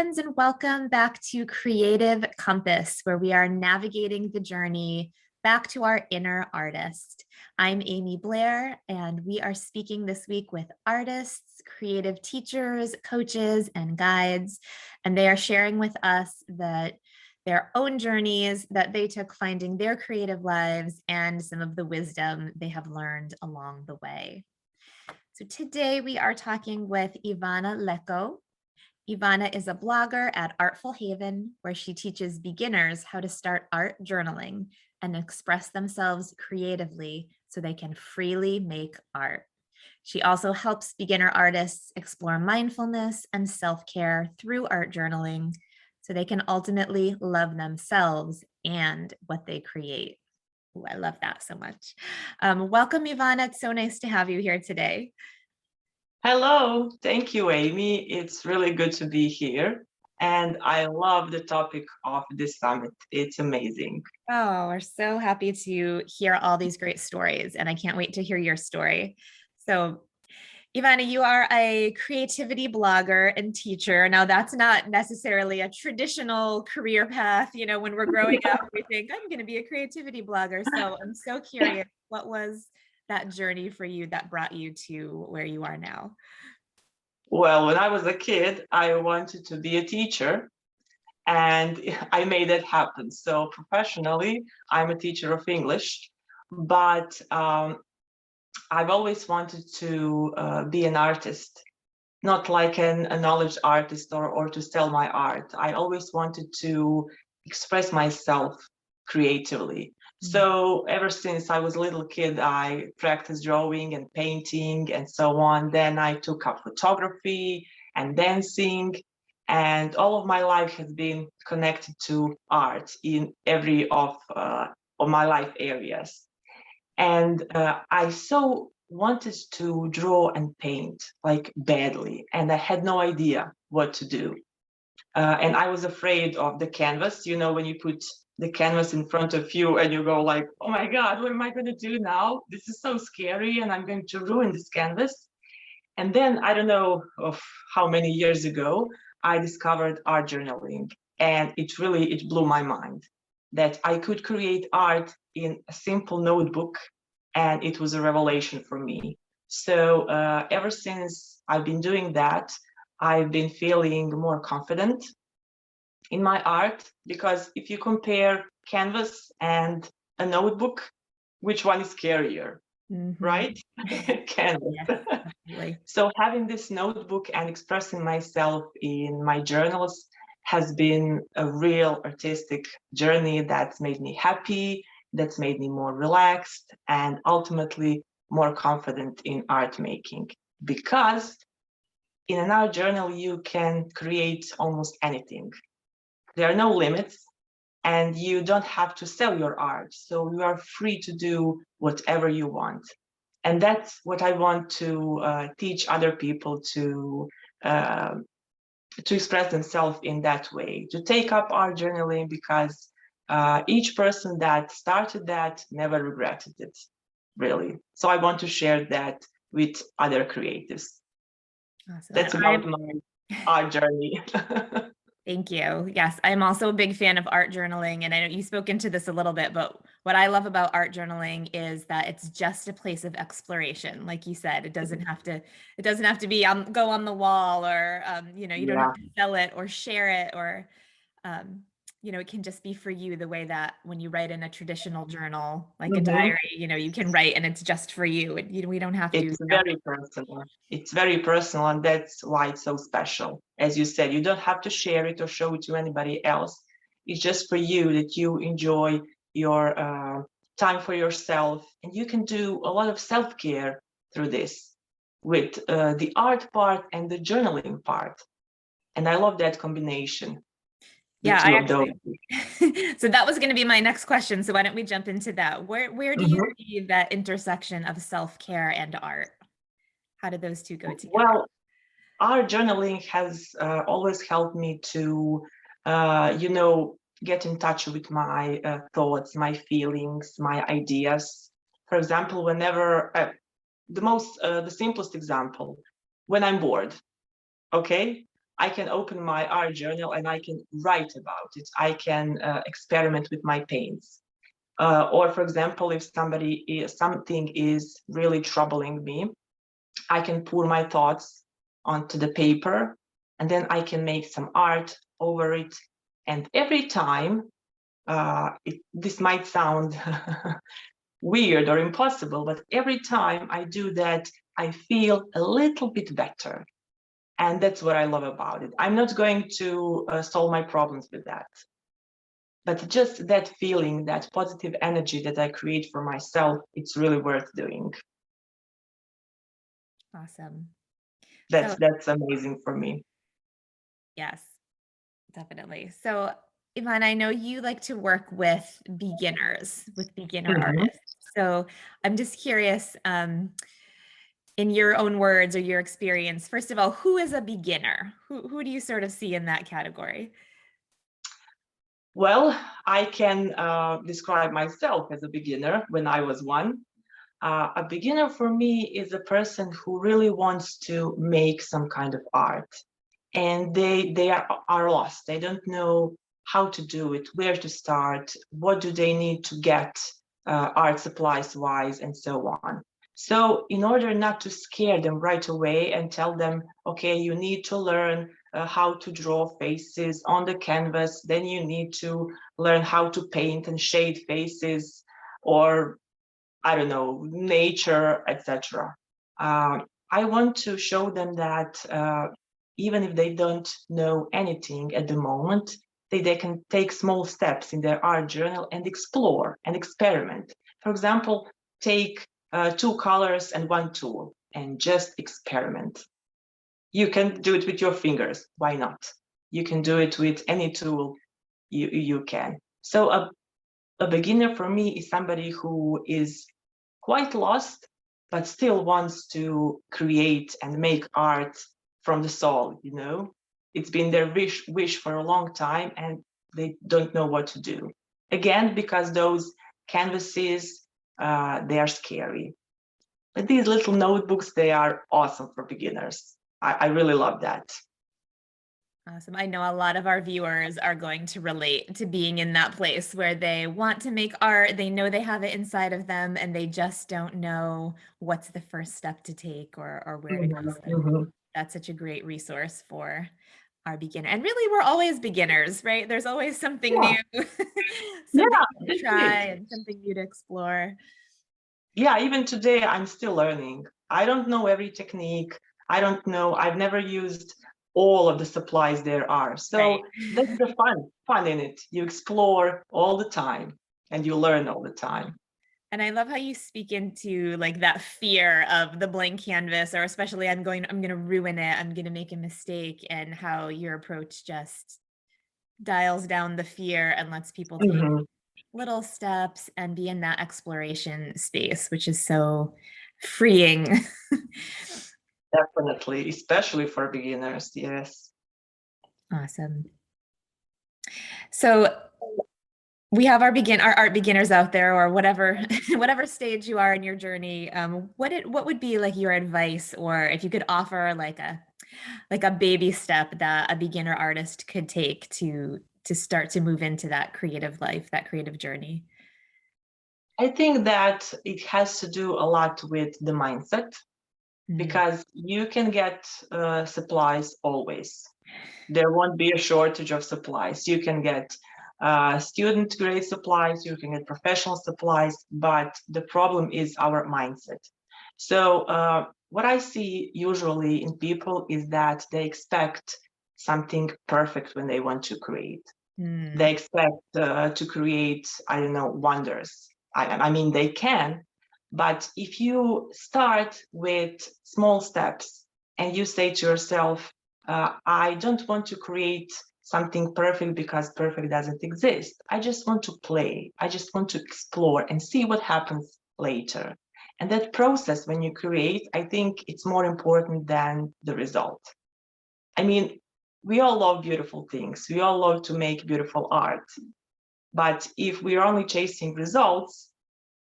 friends, and welcome back to Creative Compass, where we are navigating the journey back to our inner artist. I'm Aimee Blair, and we are speaking this week with artists, creative teachers, coaches, and guides, and they are sharing with us their own journeys that they took finding their creative lives and some of the wisdom they have learned along the way. So today we are talking with Ivana Leko. Ivana is a blogger at Artful Haven, where she teaches beginners how to start art journaling and express themselves creatively so they can freely make art. She also helps beginner artists explore mindfulness and self-care through art journaling so they can ultimately love themselves and what they create. Ooh, I love that so much. Welcome, Ivana. It's so nice to have you here today. Hello, thank you, Aimee. It's really good to be here. And I love the topic of this summit. It's amazing. Oh, we're so happy to hear all these great stories, and I can't wait to hear your story. So, Ivana, you are a creativity blogger and teacher. Now, that's not necessarily a traditional career path. You know, when we're growing up, we think, I'm going to be a creativity blogger. So I'm so curious, what was that journey for you that brought you to where you are now? Well, when I was a kid, I wanted to be a teacher, and I made it happen. So professionally, I'm a teacher of English, but I've always wanted to be an artist, not like a knowledge artist or to sell my art. I always wanted to express myself creatively. So ever since I was a little kid, I practiced drawing and painting and so on. Then I took up photography and dancing, and all of my life has been connected to art in every of my life areas. And I so wanted to draw and paint like badly, and I had no idea what to do. And I was afraid of the canvas. You know, when you put the canvas in front of you and you go like, oh my God, what am I going to do now? This is so scary, and I'm going to ruin this canvas. And then I don't know of how many years ago, I discovered art journaling, and it blew my mind that I could create art in a simple notebook, and it was a revelation for me. So ever since I've been doing that, I've been feeling more confident in my art, because if you compare canvas and a notebook, which one is scarier, right? Canvas. Yes, So having this notebook and expressing myself in my journals has been a real artistic journey that's made me happy, that's made me more relaxed, and ultimately more confident in art making. Because in an art journal, you can create almost anything. There are no limits, and you don't have to sell your art. So you are free to do whatever you want. And that's what I want to teach other people uh, to express themselves in that way, to take up art journaling, because each person that started that never regretted it, really. So I want to share that with other creatives. awesome. That's about my art journey. Thank you. Yes, I'm also a big fan of art journaling, and I know you spoke into this a little bit, but what I love about art journaling is that it's just a place of exploration. Like you said, it doesn't have to be go on the wall, or you know, you don't have to sell it or share it, or you know, it can just be for you, the way that when you write in a traditional journal, like a diary, you know, you can write and it's just for you. And we don't have to. It's very personal. It's very personal, and that's why it's so special. As you said, you don't have to share it or show it to anybody else. It's just for you, that you enjoy your time for yourself, and you can do a lot of self-care through this, with the art part and the journaling part. And I love that combination. Yeah, I actually, so that was going to be my next question. So why don't we jump into that? Where do you see that intersection of self-care and art? How do those two go together? Well, art journaling has always helped me to, you know, get in touch with my thoughts, my feelings, my ideas. For example, whenever the simplest example, when I'm bored, okay, I can open my art journal and I can write about it. I can experiment with my paints. Or for example, if something is really troubling me, I can pour my thoughts onto the paper and then I can make some art over it. And every time, this might sound weird or impossible, but every time I do that, I feel a little bit better. And that's what I love about it. I'm not going to solve my problems with that. But just that feeling, that positive energy that I create for myself, it's really worth doing. Awesome. That's So that's amazing for me. yes, definitely. So Ivana, I know you like to work with beginners, with beginner Mhm. artists. So I'm just curious, in your own words or your experience, first of all, who is a beginner? Who do you sort of see in that category? Well, I can describe myself as a beginner when I was one. A beginner for me is a person who really wants to make some kind of art, and they are lost. They don't know how to do it, where to start, what do they need to get art supplies wise, and so on. So in order not to scare them right away and tell them, okay, you need to learn how to draw faces on the canvas, then you need to learn how to paint and shade faces, or I don't know, nature, etc. I want to show them that even if they don't know anything at the moment, they can take small steps in their art journal and explore and experiment. For example, take two colors and one tool and just experiment. You can do it with your fingers. Why not? You can do it with any tool you can. So a beginner for me is somebody who is quite lost, but still wants to create and make art from the soul, you know? It's been their wish for a long time and they don't know what to do. Again, because those canvases, they are scary. But these little notebooks, they are awesome for beginners. I really love that. Awesome. I know a lot of our viewers are going to relate to being in that place where they want to make art, they know they have it inside of them, and they just don't know what's the first step to take or where to go. Mhm, So mhm. that's such a great resource for our beginner. And really, we're always beginners, right? There's always something Yeah, new, something yeah, new to that's try it. and something new to explore. Yeah, even today I'm still learning. I don't know every technique. I don't know. I've never used all of the supplies there are. Right. So that's the fun in it. You explore all the time and you learn all the time. And I love how you speak into like that fear of the blank canvas, or especially I'm gonna ruin it, I'm gonna make a mistake, and how your approach just dials down the fear and lets people take Mhm. little steps and be in that exploration space, which is so freeing. Definitely, especially for beginners. Yes. Awesome. So we have our art beginners out there, or whatever whatever stage you are in your journey. What would be like your advice, or if you could offer like a baby step that a beginner artist could take to start to move into that creative life, that creative journey? I think that it has to do a lot with the mindset Mm, because you can get supplies always. There won't be a shortage of supplies. You can get student grade supplies, you can get professional supplies, but the problem is our mindset. So what I see usually in people is that they expect something perfect when they want to create. mm, They expect to create, I don't know, wonders. I mean, they can, but if you start with small steps and you say to yourself, I don't want to create something perfect because perfect doesn't exist. I just want to play. I just want to explore and see what happens later. And that process, when you create, I think it's more important than the result. I mean, we all love beautiful things. We all love to make beautiful art. But if we're only chasing results,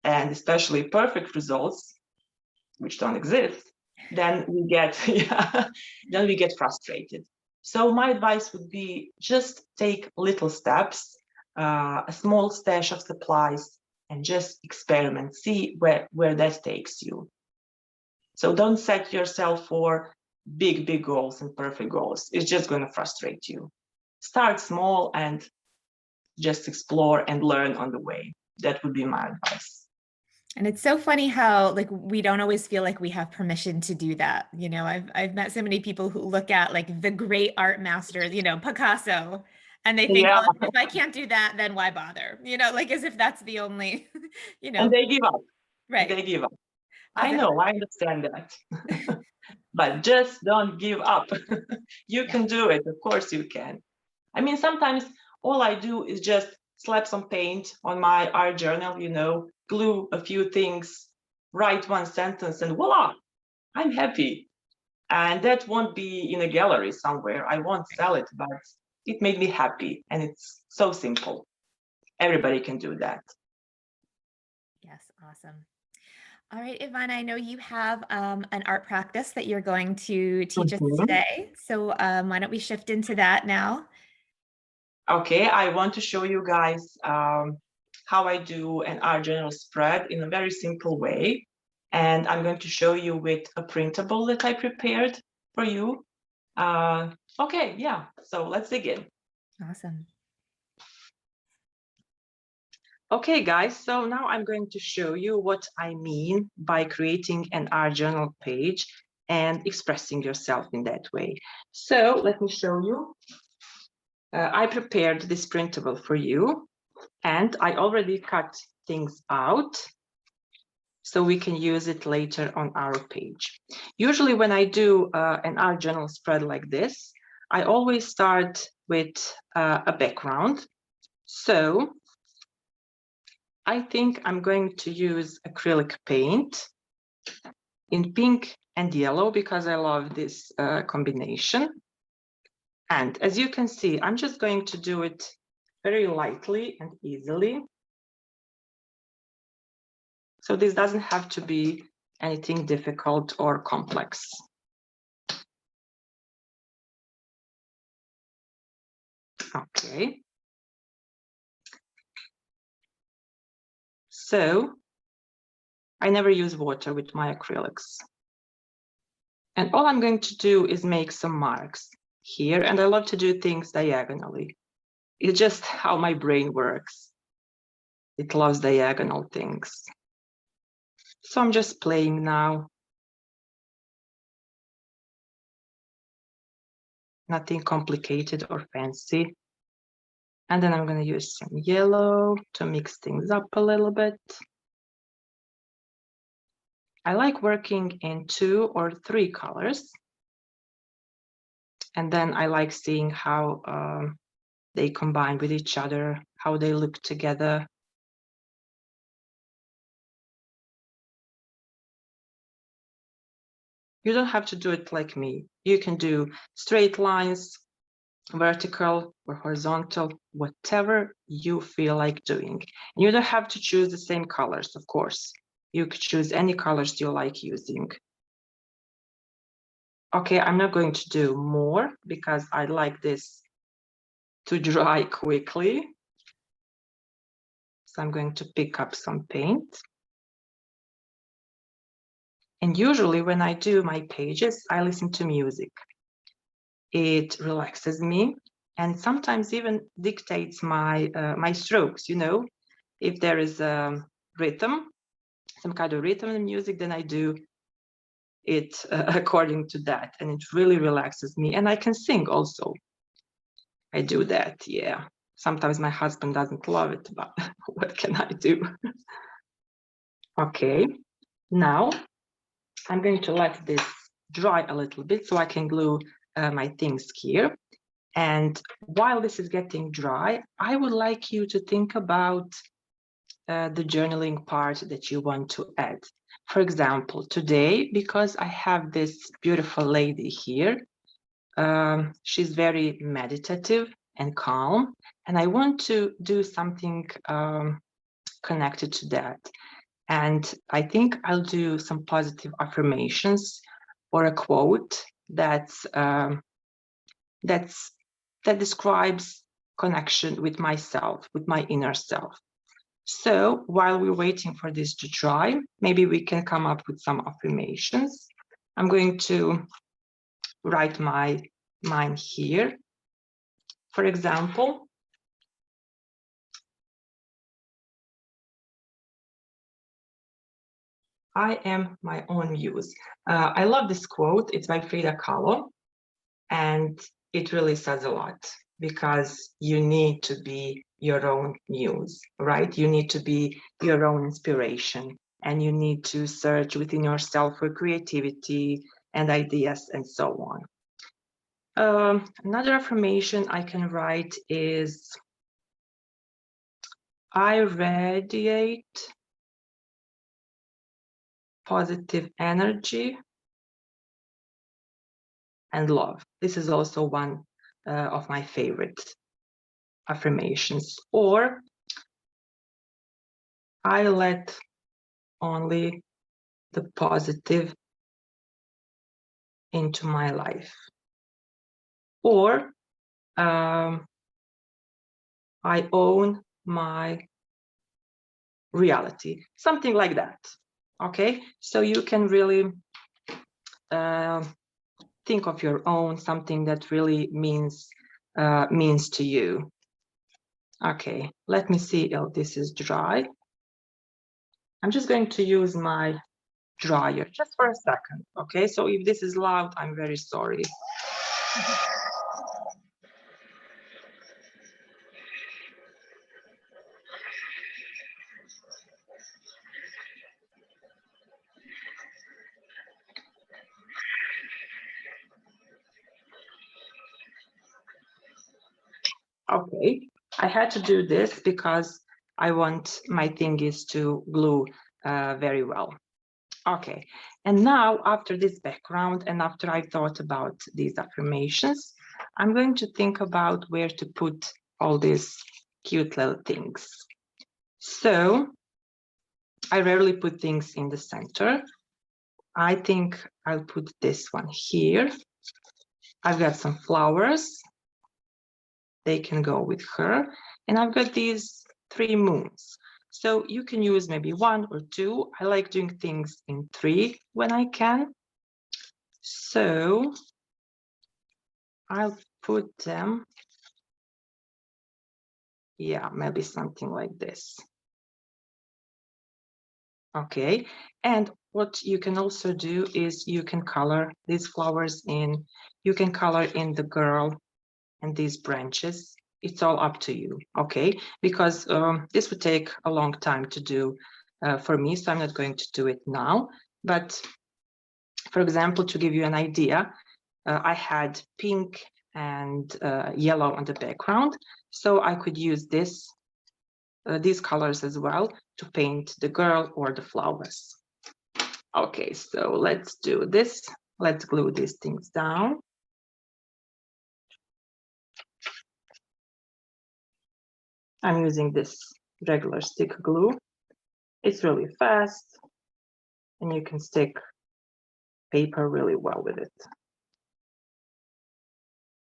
and especially perfect results, which don't exist, then we get yeah, then we get frustrated. So my advice would be just take little steps, a small stash of supplies, and just experiment, see where that takes you. So don't set yourself for big goals and perfect goals. It's just going to frustrate you. Start small and just explore and learn on the way. That would be my advice. And it's so funny how like we don't always feel like we have permission to do that. You know, I've met so many people who look at like the great art masters, you know, Picasso, and they think, Yeah, well, if I can't do that, then why bother? You know, like as if that's the only, you and know, they give up. right. They give up. I Exactly. know, I understand that. But just don't give up. You Yeah. can do it. Of course you can. I mean, sometimes all I do is just slap some paint on my art journal, glue a few things, write one sentence, and voila, I'm happy. And that won't be in a gallery somewhere. I won't sell it, but it made me happy. And it's so simple. Everybody can do that. Yes. Awesome. All right, Ivana, I know you have an art practice that you're going to teach us Mhm. today. So why don't we shift into that now? Okay, I want to show you guys how I do an art journal spread in a very simple way. And I'm going to show you with a printable that I prepared for you. Okay, yeah, so let's begin. Awesome. Okay, guys, so now I'm going to show you what I mean by creating an art journal page and expressing yourself in that way. So let me show you. I prepared this printable for you, and I already cut things out so we can use it later on our page. Usually when I do an art journal spread like this, I always start with a background. So I think I'm going to use acrylic paint in pink and yellow because I love this combination. And as you can see, I'm just going to do it very lightly and easily. So this doesn't have to be anything difficult or complex. Okay. So I never use water with my acrylics. And all I'm going to do is make some marks here. And I love to do things diagonally. It's just how my brain works. It loves diagonal things. So I'm just playing now. Nothing complicated or fancy. And then I'm going to use some yellow to mix things up a little bit. I like working in 2 or 3 colors. And then I like seeing how they combine with each other, how they look together. You don't have to do it like me. You can do straight lines, vertical or horizontal, whatever you feel like doing. And you don't have to choose the same colors, of course. You could choose any colors you like using. Okay, I'm not going to do more because I like this to dry quickly. So I'm going to pick up some paint. And usually when I do my pages, I listen to music. It relaxes me and sometimes even dictates my strokes, If there is a rhythm, some kind of rhythm in music, then I do it according to that. And it really relaxes me. And I can sing also. I do that, yeah. Sometimes my husband doesn't love it, but what can I do? Okay, now I'm going to let this dry a little bit so I can glue my things here. And while this is getting dry, I would like you to think about the journaling part that you want to add. For example, today, because I have this beautiful lady here, she's very meditative and calm, and I want to do something connected to that. And I think I'll do some positive affirmations or a quote that's that describes connection with myself, with my inner self. So while we're waiting for this to dry, maybe we can come up with some affirmations. I'm going to write mine here. For example, I am my own muse. I love this quote. It's by Frida Kahlo, and it really says a lot, because you need to be your own muse, right? You need to be your own inspiration, and you need to search within yourself for creativity and ideas and so on. Another affirmation I can write is, I radiate positive energy and love. This is also one of my favorite affirmations. Or, I let only the positive into my life. Or, I own my reality. Something like that. Okay, so you can really think of your own, something that really means to you. Okay, let me see if this is dry. I'm just going to use my dryer just for a second. Okay, so if this is loud, I'm very sorry. Okay, I had to do this because I want my thingies to glue very well. Okay, and now after this background and after I thought about these affirmations, I'm going to think about where to put all these cute little things. So I rarely put things in the center. I think I'll put this one here. I've got some flowers. They can go with her. And I've got these 3 moons. So you can use maybe 1 or 2. I like doing things in 3 when I can. So I'll put them, yeah, maybe something like this. Okay, and what you can also do is you can color these flowers in, you can color in the girl and these branches. It's all up to you, okay? Because this would take a long time to do for me, so I'm not going to do it now. But for example, to give you an idea, I had pink and yellow on the background, so I could use these colors as well to paint the girl or the flowers. Okay, so let's do this. Let's glue these things down. I'm using this regular stick glue. It's really fast and you can stick paper really well with it.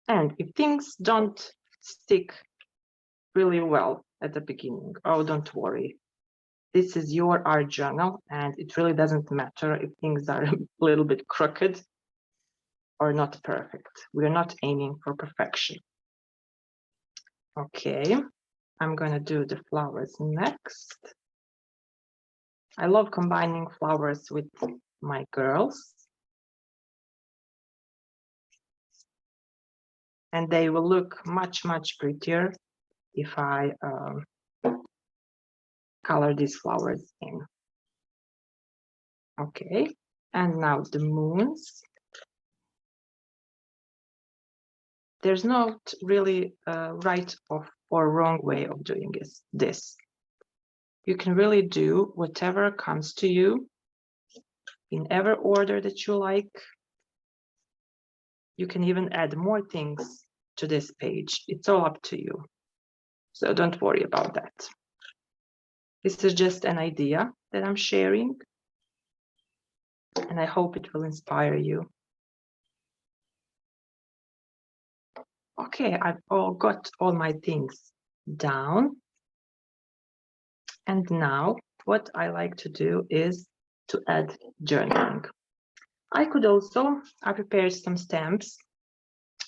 And if things don't stick really well at the beginning, oh, don't worry. This is your art journal and it really doesn't matter if things are a little bit crooked or not perfect. We're not aiming for perfection. Okay, I'm gonna do the flowers next. I love combining flowers with my girls. And they will look much, much prettier if I color these flowers in. Okay, and now the moons. There's not really a right or wrong way of doing this. You can really do whatever comes to you in every order that you like. You can even add more things to this page. It's all up to you. So don't worry about that. This is just an idea that I'm sharing, and I hope it will inspire you. Okay, I've got all my things down. And now what I like to do is to add journaling. I prepared some stamps.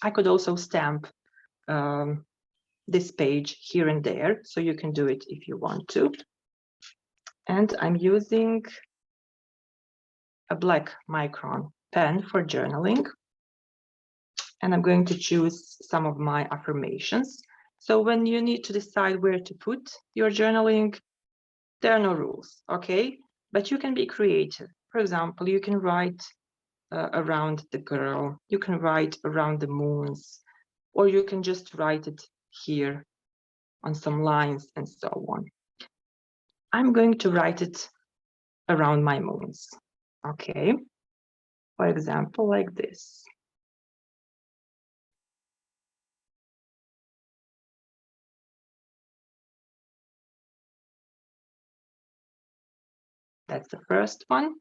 I could also stamp this page here and there, so you can do it if you want to. And I'm using a black micron pen for journaling. And I'm going to choose some of my affirmations. So when you need to decide where to put your journaling, there are no rules, okay? But you can be creative. For example, you can write around the girl, you can write around the moons, or you can just write it here on some lines and so on. I'm going to write it around my moons, okay? For example, like this. That's the first one.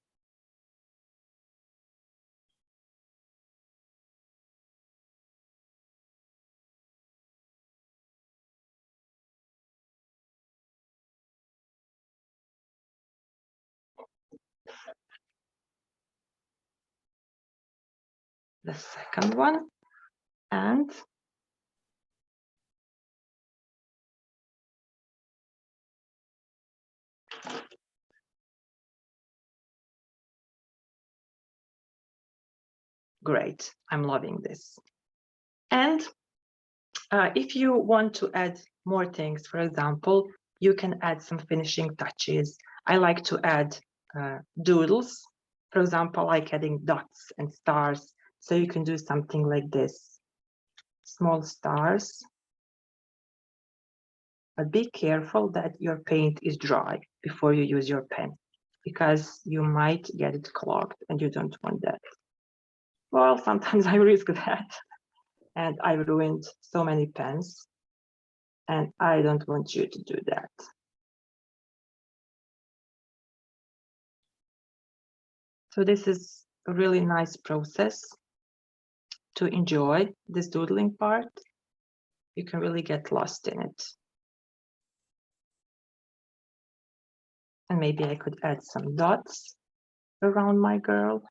The second one, and great, I'm loving this. And if you want to add more things, for example, you can add some finishing touches. I like to add doodles, for example, like adding dots and stars. So you can do something like this, small stars. But be careful that your paint is dry before you use your pen, because you might get it clogged and you don't want that. Well, sometimes I risk that, and I ruined so many pens, and I don't want you to do that. So this is a really nice process to enjoy this doodling part. You can really get lost in it. And maybe I could add some dots around my girl.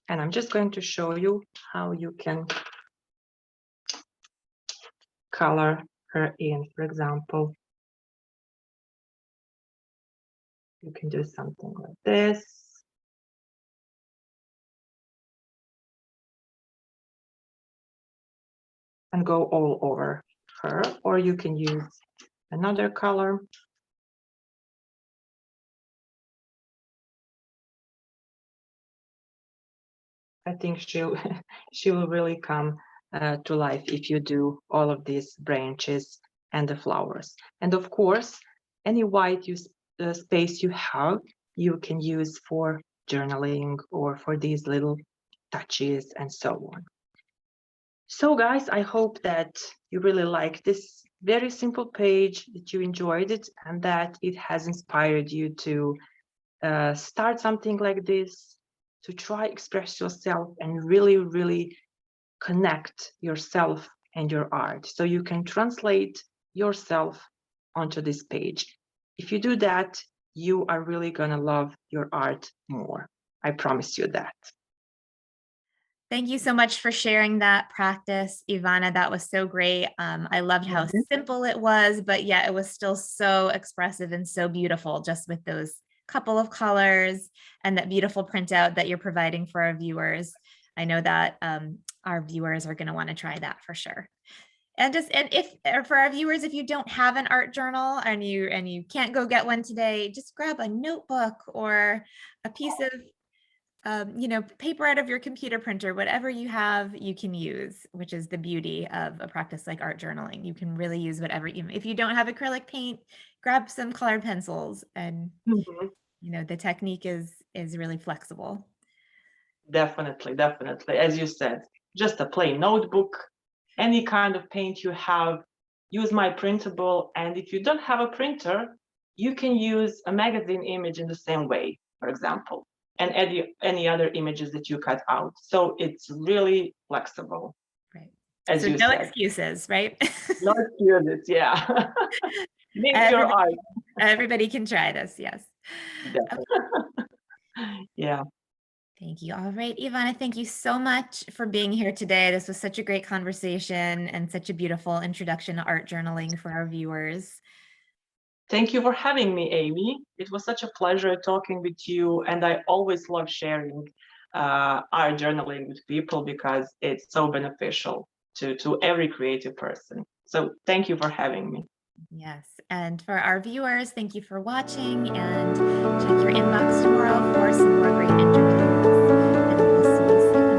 And I'm just going to show you how you can color her in. For example, you can do something like this. And go all over her, or you can use another color. I think she will really come to life if you do all of these branches and the flowers. And of course, any white space you have, you can use for journaling or for these little touches and so on. So guys, I hope that you really like this very simple page, that you enjoyed it, and that it has inspired you to start something like this, to try express yourself and really, really connect yourself and your art. So you can translate yourself onto this page. If you do that, you are really gonna love your art more. I promise you that. Thank you so much for sharing that practice, Ivana. That was so great. I loved how simple it was, but yet it was still so expressive and so beautiful, just with those couple of colors and that beautiful printout that you're providing for our viewers. I know that our viewers are going to want to try that for sure. And if for our viewers, if you don't have an art journal and you can't go get one today, just grab a notebook or a piece of paper out of your computer printer. Whatever you have, you can use, which is the beauty of a practice like art journaling. You can really use whatever. If you don't have acrylic paint, grab some colored pencils, and the technique is really flexible. Definitely, definitely. As you said, just a plain notebook, any kind of paint you have, use my printable. And if you don't have a printer, you can use a magazine image in the same way. for example, and any other images that you cut out. So it's really flexible, Right. as So you no said. excuses, right? No excuses, yeah. Make your Everybody, art. everybody can try this. Yes. Yeah. Thank you. All right, Ivana, thank you so much for being here today. This was such a great conversation and such a beautiful introduction to art journaling for our viewers. Thank you for having me, Amy. It was such a pleasure talking with you, and I always love sharing art journaling with people because it's so beneficial to every creative person. So thank you for having me. Yes. And for our viewers, thank you for watching, and check your inbox tomorrow for some more great interviews. And we'll see you soon.